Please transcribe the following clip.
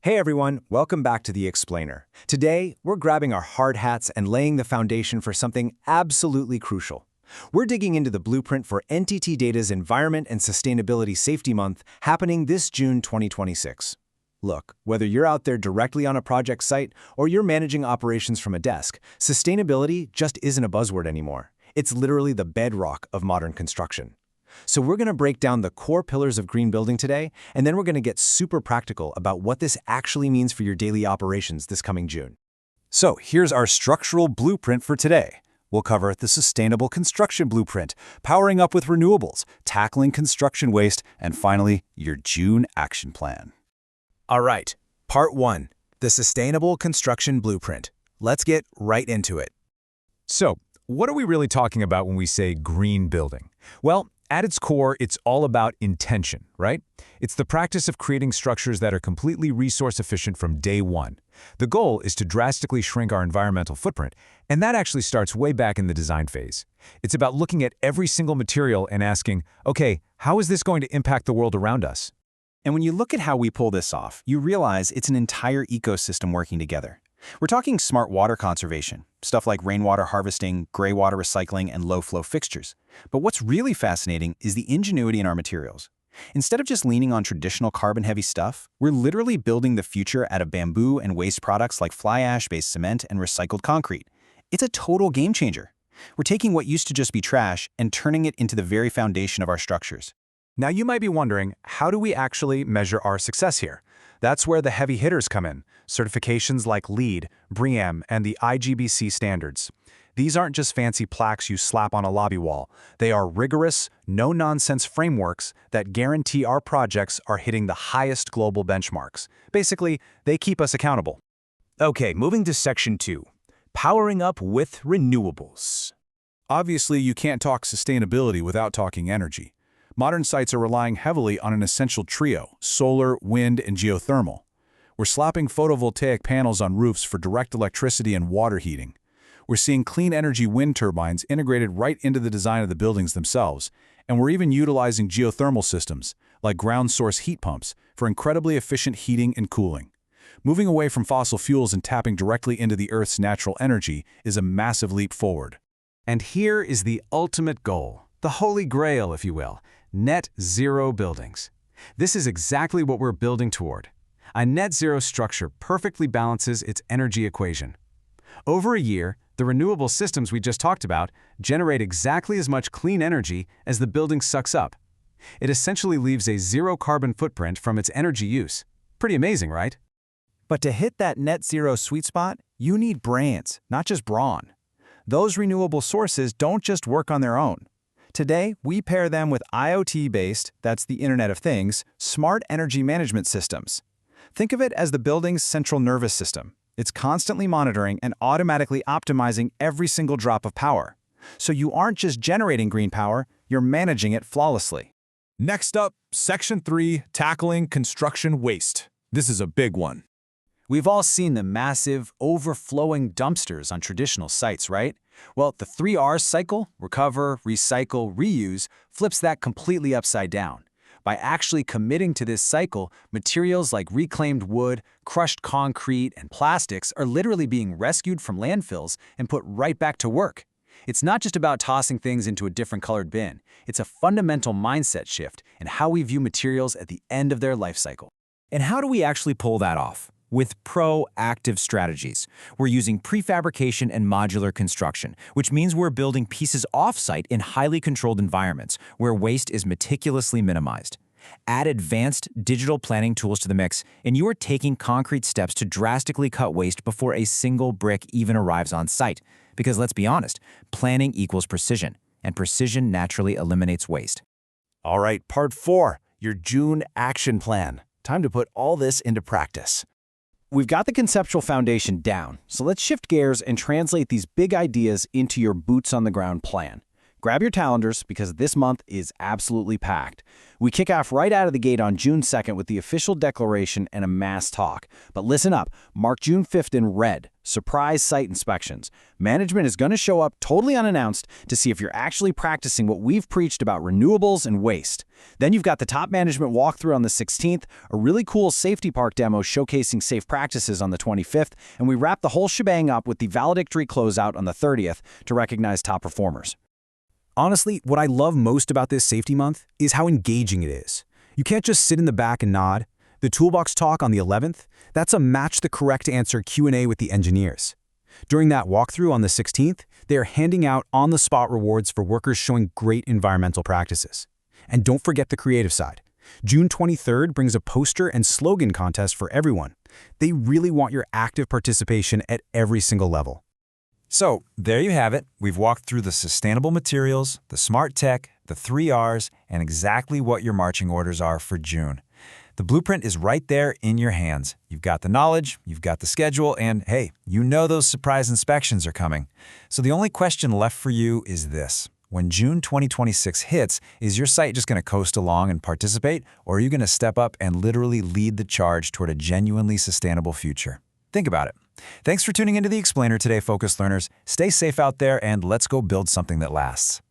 Hey everyone, welcome back to The Explainer. Today, we're grabbing our hard hats and laying the foundation for something absolutely crucial. We're digging into the blueprint for NTT Data's Environment and Sustainability Safety Month happening this June 2026. Look, whether you're out there directly on a project site or you're managing operations from a desk, sustainability just isn't a buzzword anymore. It's literally the bedrock of modern construction. So we're going to break down the core pillars of green building today, and then we're going to get super practical about what this actually means for your daily operations this coming June. So here's our structural blueprint for today. We'll cover the sustainable construction blueprint, powering up with renewables, tackling construction waste, and finally, your June action plan. All right, part 1, the sustainable construction blueprint. Let's get right into it. So, what are we really talking about when we say green building? Well, at its core, it's all about intention, right? It's the practice of creating structures that are completely resource efficient from day one. The goal is to drastically shrink our environmental footprint, and that actually starts way back in the design phase. It's about looking at every single material and asking, okay, how is this going to impact the world around us? And when you look at how we pull this off, you realize it's an entire ecosystem working together. We're talking smart water conservation, stuff like rainwater harvesting, gray water recycling, and low-flow fixtures. But what's really fascinating is the ingenuity in our materials. Instead of just leaning on traditional carbon-heavy stuff, we're literally building the future out of bamboo and waste products like fly ash-based cement and recycled concrete. It's a total game changer. We're taking what used to just be trash and turning it into the very foundation of our structures. Now you might be wondering, how do we actually measure our success here? That's where the heavy hitters come in, certifications like LEED, BREEAM, and the IGBC standards. These aren't just fancy plaques you slap on a lobby wall. They are rigorous, no-nonsense frameworks that guarantee our projects are hitting the highest global benchmarks. Basically, they keep us accountable. Okay, moving to section 2, powering up with renewables. Obviously, you can't talk sustainability without talking energy. Modern sites are relying heavily on an essential trio: solar, wind, and geothermal. We're slapping photovoltaic panels on roofs for direct electricity and water heating. We're seeing clean energy wind turbines integrated right into the design of the buildings themselves, and we're even utilizing geothermal systems, like ground source heat pumps, for incredibly efficient heating and cooling. Moving away from fossil fuels and tapping directly into the Earth's natural energy is a massive leap forward. And here is the ultimate goal, the holy grail, if you will. Net zero buildings. This is exactly what we're building toward. A net zero structure perfectly balances its energy equation. Over a year, the renewable systems we just talked about generate exactly as much clean energy as the building sucks up. It essentially leaves a zero carbon footprint from its energy use. Pretty amazing, right? But to hit that net zero sweet spot, you need brains, not just brawn. Those renewable sources don't just work on their own. Today, we pair them with IoT-based, that's the Internet of Things, smart energy management systems. Think of it as the building's central nervous system. It's constantly monitoring and automatically optimizing every single drop of power. So you aren't just generating green power, you're managing it flawlessly. Next up, Section 3, tackling construction waste. This is a big one. We've all seen the massive, overflowing dumpsters on traditional sites, right? Well, the 3R cycle, recover, recycle, reuse, flips that completely upside down. By actually committing to this cycle, materials like reclaimed wood, crushed concrete, and plastics are literally being rescued from landfills and put right back to work. It's not just about tossing things into a different colored bin. It's a fundamental mindset shift in how we view materials at the end of their life cycle. And how do we actually pull that off? With proactive strategies. We're using prefabrication and modular construction, which means we're building pieces off-site in highly controlled environments where waste is meticulously minimized. Add advanced digital planning tools to the mix, and you are taking concrete steps to drastically cut waste before a single brick even arrives on site. Because let's be honest, planning equals precision, and precision naturally eliminates waste. All right, part 4, your June action plan. Time to put all this into practice. We've got the conceptual foundation down, so let's shift gears and translate these big ideas into your boots-on-the-ground plan. Grab your calendars because this month is absolutely packed. We kick off right out of the gate on June 2nd with the official declaration and a mass talk. But listen up, mark June 5th in red. Surprise site inspections. Management is going to show up totally unannounced to see if you're actually practicing what we've preached about renewables and waste. Then you've got the top management walkthrough on the 16th, a really cool safety park demo showcasing safe practices on the 25th, and we wrap the whole shebang up with the valedictory closeout on the 30th to recognize top performers. Honestly, what I love most about this safety month is how engaging it is. You can't just sit in the back and nod. The Toolbox talk on the 11th, that's a match the correct answer Q&A with the engineers. During that walkthrough on the 16th, they are handing out on-the-spot rewards for workers showing great environmental practices. And don't forget the creative side. June 23rd brings a poster and slogan contest for everyone. They really want your active participation at every single level. So, there you have it. We've walked through the sustainable materials, the smart tech, the 3 Rs, and exactly what your marching orders are for June. The blueprint is right there in your hands. You've got the knowledge, you've got the schedule, and hey, you know those surprise inspections are coming. So the only question left for you is this. When June 2026 hits, is your site just going to coast along and participate, or are you going to step up and literally lead the charge toward a genuinely sustainable future? Think about it. Thanks for tuning into The Explainer today, Focused Learners. Stay safe out there, and let's go build something that lasts.